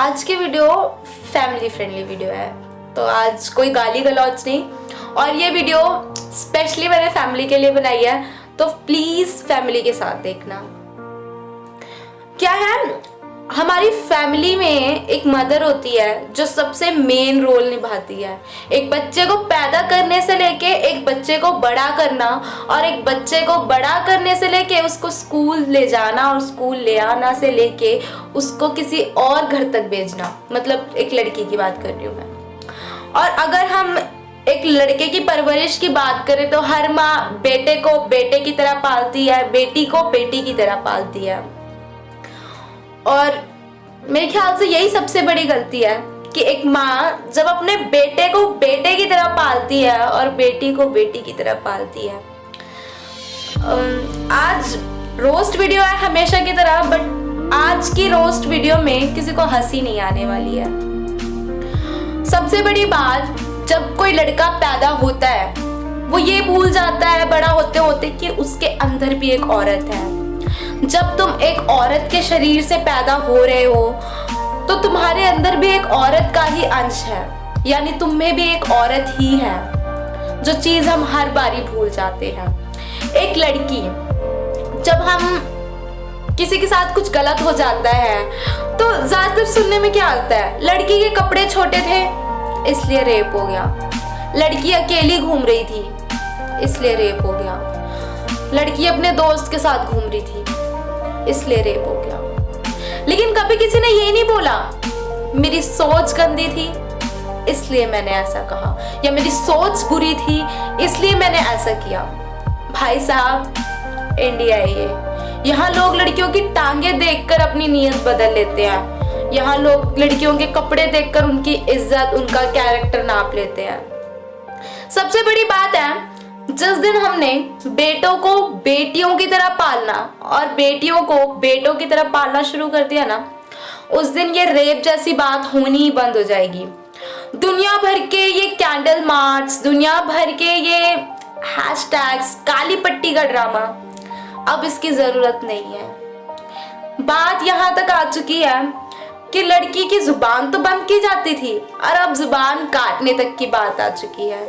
आज की video family friendly video है, तो आज कोई गाली गलौज नहीं। और ये वीडियो स्पेशली मैंने फैमिली के लिए बनाई है, तो प्लीज फैमिली के साथ देखना। क्या है, हमारी फैमिली में एक मदर होती है जो सबसे मेन रोल निभाती है। एक बच्चे को पैदा करने से लेके एक बच्चे को बड़ा करना, और एक बच्चे को बड़ा करने से लेके उसको स्कूल ले जाना, और स्कूल ले आना से लेके उसको किसी और घर तक भेजना। मतलब एक लड़की की बात कर रही हूँ मैं। और अगर हम एक लड़के की परवरिश की बात करें तो हर माँ बेटे को बेटे की तरह पालती है, बेटी को बेटी की तरह पालती है। और मेरे ख्याल से यही सबसे बड़ी गलती है कि एक माँ जब अपने बेटे को बेटे की तरह पालती है और बेटी को बेटी की तरह पालती है। आज रोस्ट वीडियो है हमेशा की तरह, बट आज की रोस्ट वीडियो में किसी को हंसी नहीं आने वाली है। सबसे बड़ी बात, जब कोई लड़का पैदा होता है वो ये भूल जाता है बड़ा होते होते कि उसके अंदर भी एक औरत है। जब तुम एक औरत के शरीर से पैदा हो रहे हो तो तुम्हारे अंदर भी एक औरत का ही अंश है, यानी तुम में भी एक औरत ही है, जो चीज हम हर बारी भूल जाते हैं। एक लड़की, जब हम किसी के साथ कुछ गलत हो जाता है तो ज्यादातर सुनने में क्या आता है, लड़की के कपड़े छोटे थे इसलिए रेप हो गया, लड़की अकेली घूम रही थी इसलिए रेप हो गया, लड़की अपने दोस्त के साथ घूम रही थी इसलिए रेप हो गया। लेकिन कभी किसी ने ये नहीं बोला मेरी सोच गंदी थी इसलिए मैंने ऐसा कहा, या मेरी सोच बुरी थी इसलिए मैंने ऐसा किया। भाई साहब, इंडिया है ये, यहाँ लोग लड़कियों की टांगे देखकर अपनी नीयत बदल लेते हैं। यहाँ लोग लड़कियों के कपड़े देखकर उनकी इज्जत, उनका कैरेक्टर नाप लेते हैं। सबसे बड़ी बात है, जिस दिन हमने बेटों को बेटियों की तरह पालना और बेटियों को बेटों की तरह पालना शुरू कर दिया ना, उस दिन ये रेप जैसी बात होनी ही बंद हो जाएगी। दुनिया भर के ये कैंडल मार्च, दुनिया भर के ये हैशटैग्स, काली पट्टी का ड्रामा, अब इसकी जरूरत नहीं है। बात यहाँ तक आ चुकी है कि लड़की की जुबान तो बंद की जाती थी और अब जुबान काटने तक की बात आ चुकी है।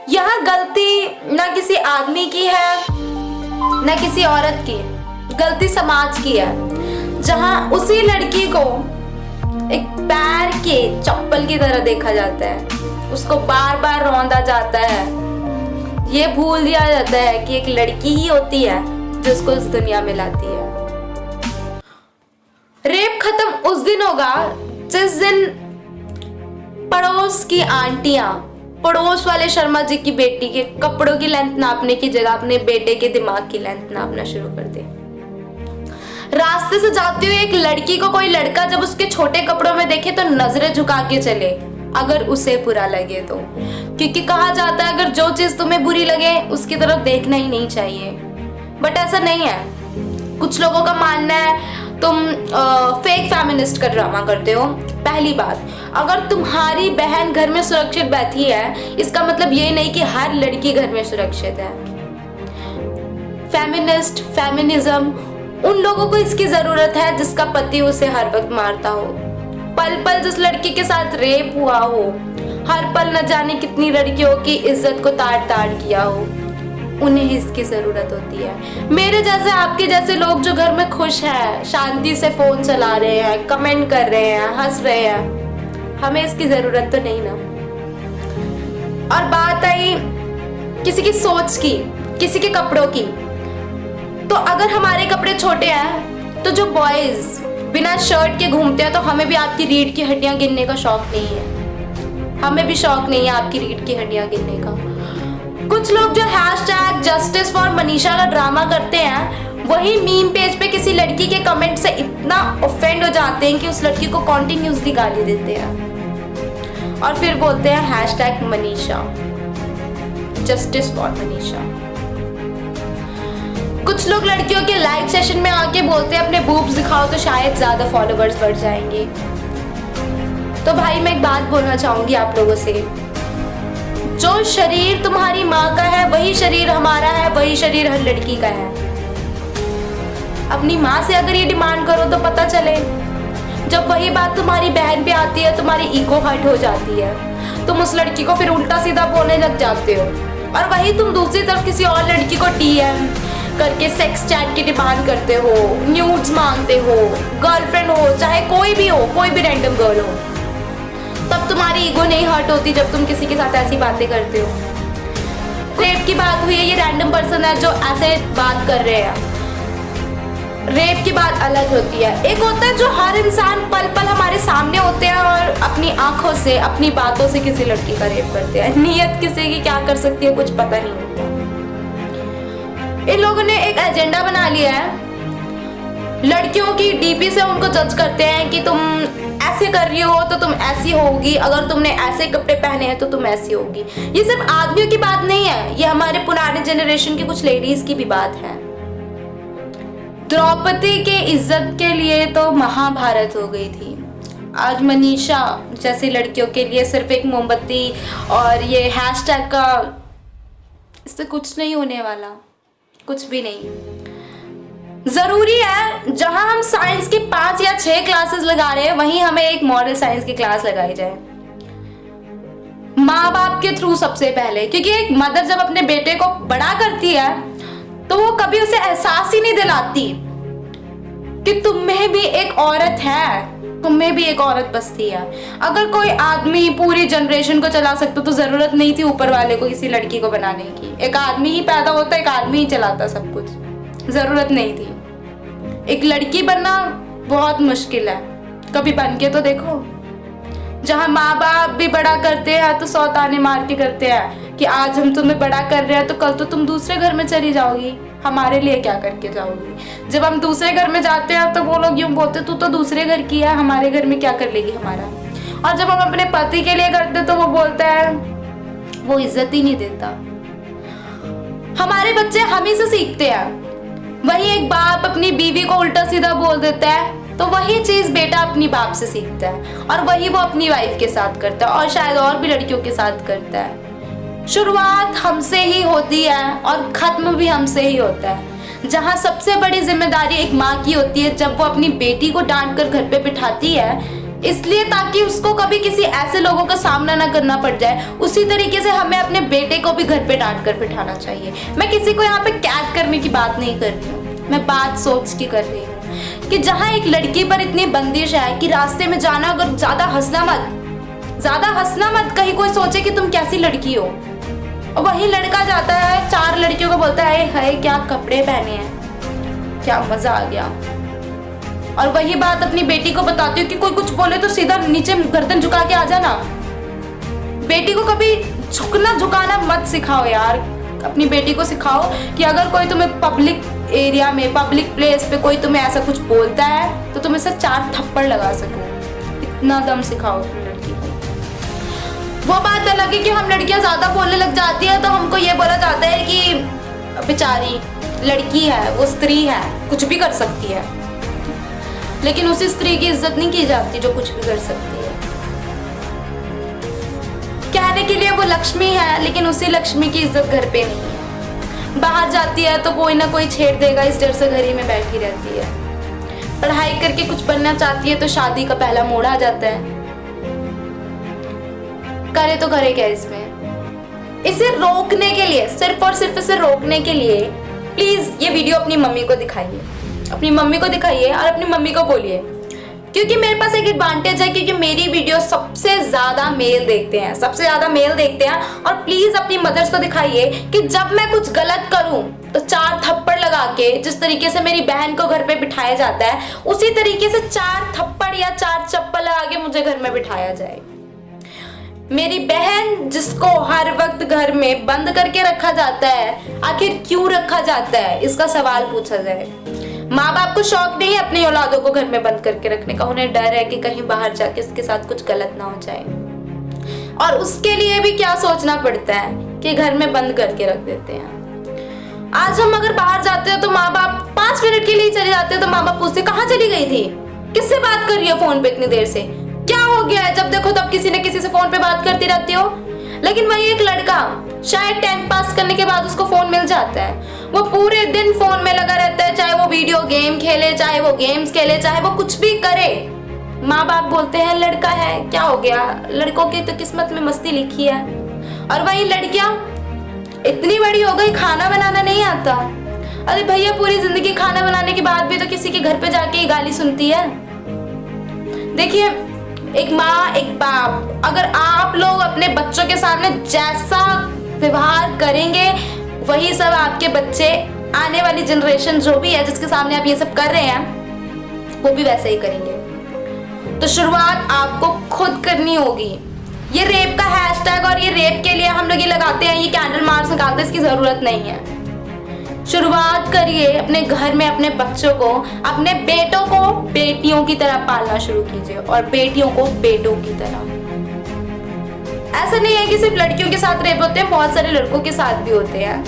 यहाँ गलती ना किसी आदमी की है ना किसी औरत की, गलती समाज की है, जहाँ उसी लड़की को एक पैर के चप्पल की तरह देखा जाता है, उसको बार बार रौंदा जाता है। ये भूल दिया जाता है कि एक लड़की ही होती है जो उसको इस दुनिया में लाती है। रेप खत्म उस दिन होगा जिस दिन पड़ोस की आंटियां पड़ोस वाले शर्मा जी की बेटी के कपड़ों की लेंथ नापने की जगह अपने बेटे के दिमाग की लेंथ नापना शुरू कर दे। रास्ते से जाती हुई एक लड़की को कोई लड़का जब उसके छोटे कपड़ों में देखे तो नजरें झुका के चले, अगर उसे बुरा लगे तो, क्योंकि कहा जाता है अगर जो चीज तुम्हें बुरी लगे उसकी तरफ देखना ही नहीं चाहिए। बट ऐसा नहीं है। कुछ लोगों का मानना है तुम फेक फेमिनिस्ट का ड्रामा करते हो। पहली बात, अगर तुम्हारी बहन घर में सुरक्षित बैठी है इसका मतलब ये नहीं कि हर लड़की घर में सुरक्षित है। फेमिनिस्ट, फेमिनिज्म उन लोगों को इसकी जरूरत है जिसका पति उसे हर वक्त मारता हो, पल पल जिस लड़की के साथ रेप हुआ हो, हर पल न जाने कितनी लड़कियों की इज्जत को ताड़ ताड़ किया हो, उन्हें इसकी जरूरत होती है। मेरे जैसे, आपके जैसे लोग जो घर में खुश हैं, शांति से फोन चला रहे हैं, कमेंट कर रहे हैं, हंस रहे हैं, हमें इसकी जरूरत तो नहीं ना। और बात आई किसी की सोच की, किसी के कपड़ों की, तो अगर हमारे कपड़े छोटे हैं तो जो बॉयज बिना शर्ट के घूमते हैं तो हमें भी आपकी रीढ़ की हड्डियां गिनने का शौक नहीं है। हमें भी शौक नहीं है आपकी रीढ़ की हड्डियां गिनने का। कुछ लोग जो हैशटैग जस्टिस फॉर मनीषा का ड्रामा करते हैं, वही मीम पेज पे किसी लड़की के कमेंट से इतना ऑफेंड हो जाते हैं कि उस लड़की को कॉन्टिन्यूसली गाली देते हैं और फिर बोलते हैं hashtag Manisha, justice for Manisha. कुछ लोग लड़कियों के लाइव सेशन में आके बोलते हैं अपने बूब्स दिखाओ तो शायद ज्यादा फॉलोवर्स बढ़ जाएंगे। तो भाई मैं एक बात बोलना चाहूंगी आप लोगों से, जो शरीर तुम्हारी माँ का है वही शरीर हमारा है, वही शरीर हर लड़की का है। अपनी माँ से अगर ये डिमांड करो तो पता चले जब वही बात तुम्हारी बहन पे आती है तुम्हारी ईगो हर्ट हो जाती है, तुम उस लड़की को फिर उल्टा सीधा बोलने लग जाते हो। और वही तुम दूसरी तरफ किसी और लड़की को DM करके सेक्स चैट की डिमांड करते हो, न्यूड्स मांगते हो, गर्लफ्रेंड हो चाहे कोई भी हो, कोई भी रैंडम गर्ल हो, तब तुम्हारी ईगो नहीं हर्ट होती जब तुम किसी के साथ ऐसी बातें करते हो। रेप की बात हुई है, ये रैंडम पर्सन है जो ऐसे बात कर रहे हैं। रेप की बात अलग होती है, एक होता है जो हर इंसान पल पल हमारे सामने होते हैं और अपनी आंखों से अपनी बातों से किसी लड़की का रेप करते हैं। नीयत किसी की क्या कर सकती है कुछ पता नहीं होता। इन लोगों ने एक एजेंडा बना लिया है, लड़कियों की DP से उनको जज करते हैं कि तुम ऐसे कर रही हो तो तुम ऐसी होगी, अगर तुमने ऐसे कपड़े पहने हैं तो तुम ऐसी होगी। ये सिर्फ आदमियों की बात नहीं है, ये हमारे पुराने जनरेशन की कुछ लेडीज की भी बात है। द्रौपदी के इज्जत के लिए तो महाभारत हो गई थी, आज मनीषा जैसी लड़कियों के लिए सिर्फ एक मोमबत्ती और ये हैशटैग का, इससे कुछ नहीं होने वाला, कुछ भी नहीं। जरूरी है जहां हम साइंस की 5 या 6 क्लासेस लगा रहे हैं वहीं हमें एक मॉडल साइंस की क्लास लगाई जाए, माँ बाप के थ्रू सबसे पहले। क्योंकि एक मदर जब अपने बेटे को बड़ा करती है तो वो कभी उसे एहसास ही नहीं दिलाती कि तुम में भी एक औरत है, तुम में भी एक औरत बसती है। अगर कोई आदमी पूरी जनरेशन को चला सकता तो जरूरत नहीं थी ऊपर वाले को किसी लड़की को बनाने की। एक आदमी ही पैदा होता, एक आदमी ही चलाता सब कुछ, जरूरत नहीं थी। एक लड़की बनना बहुत मुश्किल है, कभी बन के तो देखो। जहां माँ बाप भी बड़ा करते हैं तो 100 ताने मार के करते हैं कि आज हम तुम्हें बड़ा कर रहे हैं तो कल तो तुम दूसरे घर में चली जाओगी, हमारे लिए क्या करके जाओगी। जब हम दूसरे घर में जाते हैं तो वो लोग यूं बोलते तू तो दूसरे घर की है, हमारे घर में क्या कर लेगी हमारा। और जब हम अपने पति के लिए करते तो वो बोलता है, वो इज्जत ही नहीं देता। हमारे बच्चे हम ही से सीखते हैं। वही एक बाप अपनी बीवी को उल्टा सीधा बोल देता है तो वही चीज बेटा अपनी बाप से सीखता है, और वही वो अपनी वाइफ के साथ करता है और शायद और भी लड़कियों के साथ करता है। शुरुआत हमसे ही होती है और खत्म भी हमसे ही होता है। जहां सबसे बड़ी जिम्मेदारी एक माँ की होती है जब वो अपनी बेटी को डांट कर घर पे बिठाती है, इसलिए ताकि उसको कभी किसी ऐसे लोगों का सामना ना करना पड़ जाए, उसी तरीके से हमें अपने बेटे को भी घर पे डांट कर बिठाना चाहिए। मैं किसी को यहाँ पे कैद करने की बात नहीं कर रही हूँ, मैं बात सोच की कर रही हूँ कि जहाँ एक लड़की पर इतनी बंदिश है कि रास्ते में जाना, अगर ज्यादा हंसना मत, कहीं कोई सोचे कि तुम कैसी लड़की हो। और वही लड़का जाता है 4 लड़कियों को बोलता है हाय क्या कपड़े पहने हैं, क्या मजा आ गया। और वही बात अपनी बेटी को बताती हूँ कि कोई कुछ बोले तो सीधा नीचे गर्दन झुका के आ जाना। बेटी को कभी झुकाना मत सिखाओ यार, अपनी बेटी को सिखाओ कि अगर कोई तुम्हें पब्लिक एरिया में, पब्लिक प्लेस पे कोई तुम्हें ऐसा कुछ बोलता है तो तुम इसे 4 थप्पड़ लगा सको, इतना दम सिखाओ अपनी लड़की को। वो बात अलग है कि हम लड़कियां ज्यादा बोलने लग जाती है तो हमको ये बोला जाता है कि बेचारी लड़की है, वो स्त्री है, कुछ भी कर सकती है। लेकिन उसी स्त्री की इज्जत नहीं की जाती जो कुछ भी कर सकती है। कहने के लिए वो लक्ष्मी है लेकिन उसी लक्ष्मी की इज्जत घर पे नहीं है। बाहर जाती है तो कोई ना कोई छेड़ देगा, इस डर से घर ही में बैठी रहती है। पढ़ाई करके कुछ बनना चाहती है तो शादी का पहला मोड़ आ जाता है। करे तो करे क्या इसमें। इसे रोकने के लिए, सिर्फ और सिर्फ इसे रोकने के लिए प्लीज ये वीडियो अपनी मम्मी को दिखाइए, अपनी मम्मी को दिखाइए और अपनी मम्मी को बोलिए। क्योंकि मेरे पास एक एडवांटेज है, क्योंकि मेरी वीडियो सबसे ज्यादा मेल देखते हैं, और प्लीज अपनी मदर्स को दिखाइए कि जब मैं कुछ गलत करूं तो 4 थप्पड़ लगा के, जिस तरीके से मेरी बहन को घर पे बिठाया जाता है उसी तरीके से 4 थप्पड़ या 4 चप्पल लगा के मुझे घर में बिठाया जाए। मेरी बहन जिसको हर वक्त घर में बंद करके रखा जाता है, आखिर क्यों रखा जाता है, इसका सवाल पूछा जाए। माँ बाप को शौक नहीं है अपनी औलादों को घर में बंद करके रखने का, उन्हें डर है कि कहीं बाहर जाके उसके साथ कुछ गलत ना हो जाए। और उसके लिए भी क्या सोचना पड़ता है कि घर में बंद करके रख देते हैं। आज हम अगर बाहर जाते हैं तो माँ बाप 5 मिनट के लिए चले जाते हैं तो माँ बाप पूछते कहाँ चली गई थी, किससे बात कर रही है फोन पे इतनी देर से, क्या हो गया है, जब देखो तब किसी न किसी से फोन पे बात करती रहती हो। लेकिन वही एक लड़का शायद 10th पास करने के बाद उसको फोन मिल जाता है, वो पूरे दिन फोन में लगा रहता है, चाहे वो वीडियो गेम खेले, चाहे वो गेम्स खेले, चाहे वो कुछ भी करे, माँ बाप बोलते हैं लड़का है क्या हो गया, लड़कों की तो किस्मत में मस्ती लिखी है। और वही लड़कियां इतनी बड़ी हो गई खाना बनाना नहीं आता। अरे भैया पूरी जिंदगी खाना बनाने के बाद भी तो किसी के घर पे जाके ही गाली सुनती है। देखिए एक माँ एक बाप, अगर आप लोग अपने बच्चों के सामने जैसा व्यवहार करेंगे वही सब आपके बच्चे, आने वाली जनरेशन जो भी है जिसके सामने आप ये सब कर रहे हैं वो भी वैसे ही करेंगे। तो शुरुआत आपको खुद करनी होगी। ये रेप का हैशटैग और ये रेप के लिए हम लोग ये लगाते हैं, ये कैंडल मार्च निकालते हैं, इसकी जरूरत नहीं है। शुरुआत करिए अपने घर में अपने बच्चों को, अपने बेटों को बेटियों की तरह पालना शुरू कीजिए और बेटियों को बेटों की तरह। ऐसा नहीं है कि सिर्फ लड़कियों के साथ रेप होते हैं, बहुत सारे लड़कों के साथ भी होते हैं,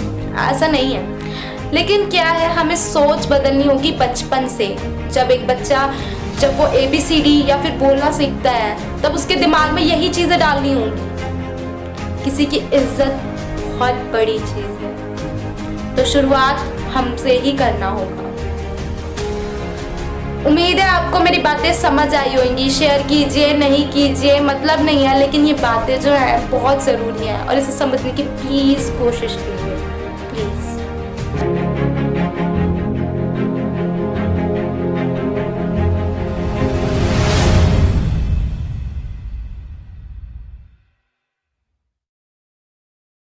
ऐसा नहीं है। लेकिन क्या है, हमें सोच बदलनी होगी बचपन से। जब एक बच्चा जब वो ABCD या फिर बोलना सीखता है तब उसके दिमाग में यही चीजें डालनी होंगी। किसी की इज्जत बहुत बड़ी चीज है, तो शुरुआत हमसे ही करना होगा। उम्मीद है आपको मेरी बातें समझ आई होंगी। शेयर कीजिए नहीं कीजिए मतलब नहीं है, लेकिन ये बातें जो है बहुत ज़रूरी है और इसे समझने की प्लीज़ कोशिश कीजिए।